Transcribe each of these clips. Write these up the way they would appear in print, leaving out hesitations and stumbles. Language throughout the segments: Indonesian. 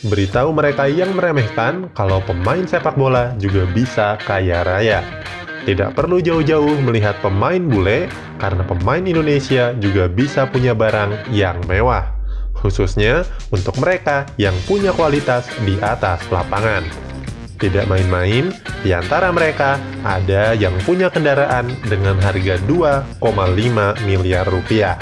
beritahu mereka yang meremehkan kalau pemain sepak bola juga bisa kaya raya. Tidak perlu jauh-jauh melihat pemain bule, karena pemain Indonesia juga bisa punya barang yang mewah. Khususnya untuk mereka yang punya kualitas di atas lapangan. Tidak main-main, di antara mereka ada yang punya kendaraan dengan harga 2,5 miliar rupiah.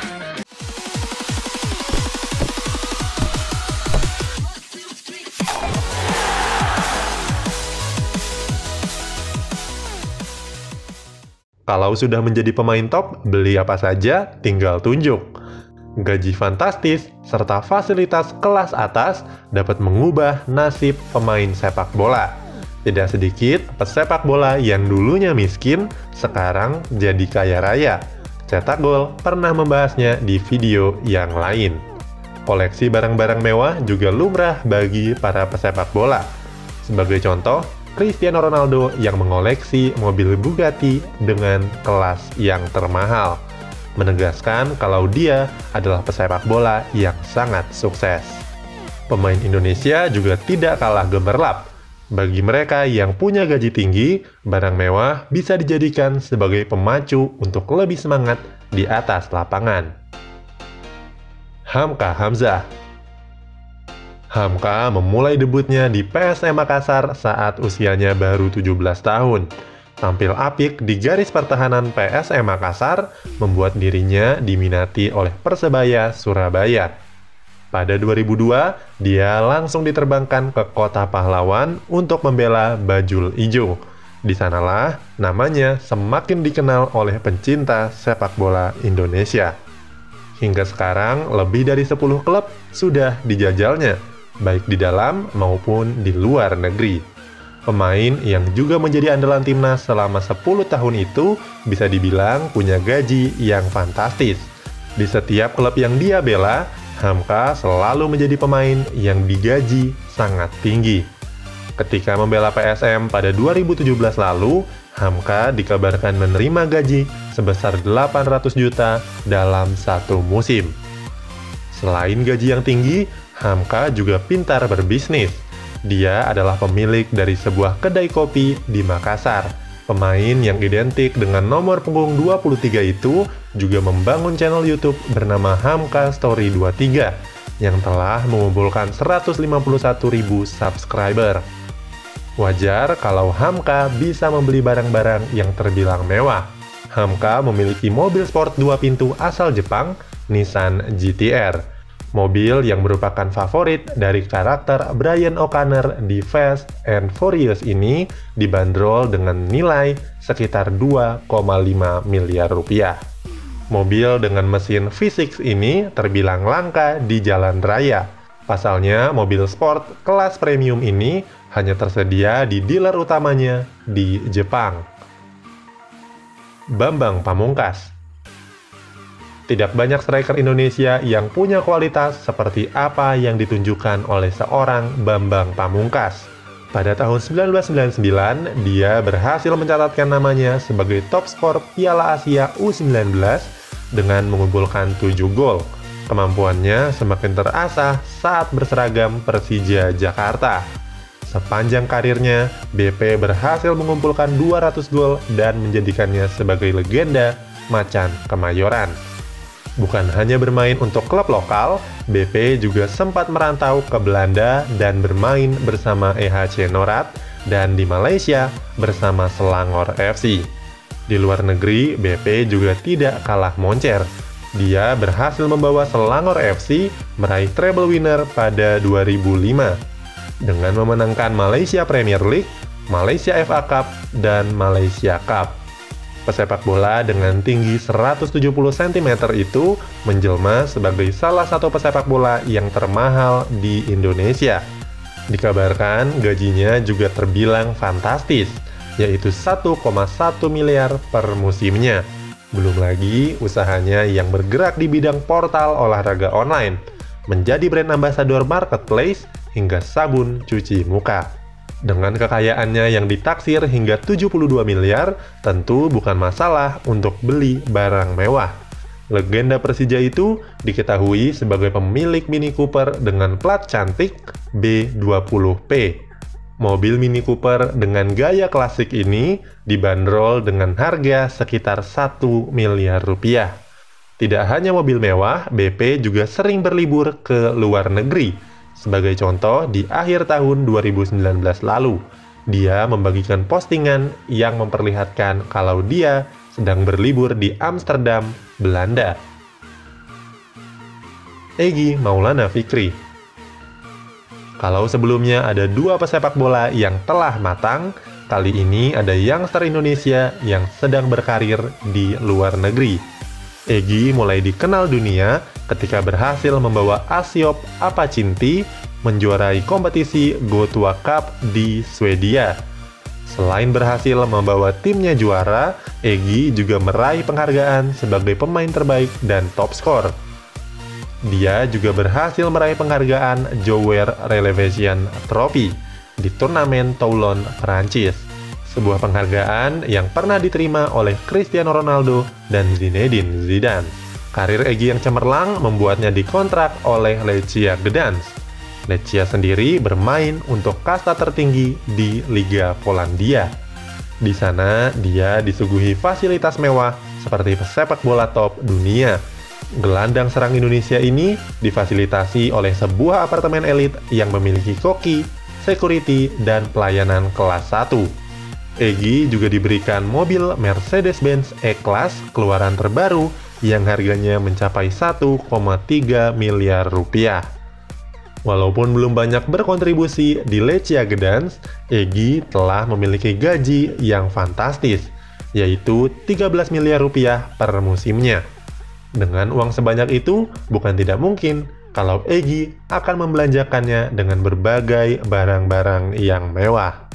Kalau sudah menjadi pemain top, beli apa saja tinggal tunjuk. Gaji fantastis serta fasilitas kelas atas dapat mengubah nasib pemain sepak bola. Tidak sedikit pesepak bola yang dulunya miskin, sekarang jadi kaya raya. Cetak Gol pernah membahasnya di video yang lain. Koleksi barang-barang mewah juga lumrah bagi para pesepak bola. Sebagai contoh, Cristiano Ronaldo yang mengoleksi mobil Bugatti dengan kelas yang termahal, menegaskan kalau dia adalah pesepak bola yang sangat sukses. Pemain Indonesia juga tidak kalah gemerlap. Bagi mereka yang punya gaji tinggi, barang mewah bisa dijadikan sebagai pemacu untuk lebih semangat di atas lapangan. Hamka Hamzah. Hamka memulai debutnya di PSM Makassar saat usianya baru 17 tahun. Tampil apik di garis pertahanan PSM Makassar membuat dirinya diminati oleh Persebaya Surabaya. Pada 2002, dia langsung diterbangkan ke kota pahlawan untuk membela Bajul Ijo. Di sanalah namanya semakin dikenal oleh pencinta sepak bola Indonesia. Hingga sekarang, lebih dari 10 klub sudah dijajalnya, baik di dalam maupun di luar negeri. Pemain yang juga menjadi andalan timnas selama 10 tahun itu bisa dibilang punya gaji yang fantastis. Di setiap klub yang dia bela, Hamka selalu menjadi pemain yang digaji sangat tinggi. Ketika membela PSM pada 2017 lalu, Hamka dikabarkan menerima gaji sebesar 800 juta dalam satu musim. Selain gaji yang tinggi, Hamka juga pintar berbisnis. Dia adalah pemilik dari sebuah kedai kopi di Makassar. Pemain yang identik dengan nomor punggung 23 itu juga membangun channel YouTube bernama Hamka Story 23 yang telah mengumpulkan 151.000 subscriber. Wajar kalau Hamka bisa membeli barang-barang yang terbilang mewah. Hamka memiliki mobil sport 2 pintu asal Jepang, Nissan GT-R. Mobil yang merupakan favorit dari karakter Brian O'Connor di Fast and Furious ini dibanderol dengan nilai sekitar 2,5 miliar rupiah. Mobil dengan mesin V6 ini terbilang langka di jalan raya. Pasalnya, mobil sport kelas premium ini hanya tersedia di dealer utamanya di Jepang. Bambang Pamungkas. Tidak banyak striker Indonesia yang punya kualitas seperti apa yang ditunjukkan oleh seorang Bambang Pamungkas. Pada tahun 1999, dia berhasil mencatatkan namanya sebagai top skor Piala Asia U19 dengan mengumpulkan 7 gol. Kemampuannya semakin terasah saat berseragam Persija Jakarta. Sepanjang karirnya, BP berhasil mengumpulkan 200 gol dan menjadikannya sebagai legenda Macan Kemayoran. Bukan hanya bermain untuk klub lokal, BP juga sempat merantau ke Belanda dan bermain bersama EHC Norat dan di Malaysia bersama Selangor FC. Di luar negeri, BP juga tidak kalah moncer. Dia berhasil membawa Selangor FC meraih treble winner pada 2005 dengan memenangkan Malaysia Premier League, Malaysia FA Cup, dan Malaysia Cup. Pesepak bola dengan tinggi 170 cm itu menjelma sebagai salah satu pesepak bola yang termahal di Indonesia. Dikabarkan gajinya juga terbilang fantastis, yaitu 1,1 miliar per musimnya. Belum lagi usahanya yang bergerak di bidang portal olahraga online, menjadi brand ambassador marketplace, hingga sabun cuci muka. Dengan kekayaannya yang ditaksir hingga 72 miliar, tentu bukan masalah untuk beli barang mewah. Legenda Persija itu diketahui sebagai pemilik Mini Cooper dengan plat cantik B20P. Mobil Mini Cooper dengan gaya klasik ini dibanderol dengan harga sekitar 1 miliar rupiah. Tidak hanya mobil mewah, BP juga sering berlibur ke luar negeri. Sebagai contoh, di akhir tahun 2019 lalu, dia membagikan postingan yang memperlihatkan kalau dia sedang berlibur di Amsterdam, Belanda. Egy Maulana Fikri. Kalau sebelumnya ada 2 pesepak bola yang telah matang, kali ini ada youngster Indonesia yang sedang berkarir di luar negeri. Egy mulai dikenal dunia ketika berhasil membawa Asiop Apacinti menjuarai kompetisi Gotua Cup di Swedia. Selain berhasil membawa timnya juara, Egy juga meraih penghargaan sebagai pemain terbaik dan top skor. Dia juga berhasil meraih penghargaan Joueur Relevation Trophy di turnamen Toulon, Prancis. Sebuah penghargaan yang pernah diterima oleh Cristiano Ronaldo dan Zinedine Zidane. Karir Egy yang cemerlang membuatnya dikontrak oleh Lechia Gdansk. Lechia sendiri bermain untuk kasta tertinggi di Liga Polandia. Di sana, dia disuguhi fasilitas mewah seperti pesepak bola top dunia. Gelandang serang Indonesia ini difasilitasi oleh sebuah apartemen elit yang memiliki koki, security, dan pelayanan kelas 1. Egy juga diberikan mobil Mercedes-Benz E-Class keluaran terbaru yang harganya mencapai 1,3 miliar rupiah. Walaupun belum banyak berkontribusi di Lechia Gdansk, Egy telah memiliki gaji yang fantastis, yaitu 13 miliar rupiah per musimnya. Dengan uang sebanyak itu, bukan tidak mungkin kalau Egy akan membelanjakannya dengan berbagai barang-barang yang mewah.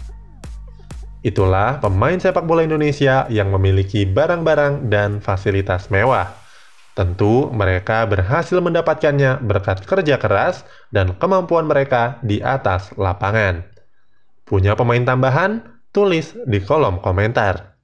Itulah pemain sepak bola Indonesia yang memiliki barang-barang dan fasilitas mewah. Tentu mereka berhasil mendapatkannya berkat kerja keras dan kemampuan mereka di atas lapangan. Punya pemain tambahan? Tulis di kolom komentar.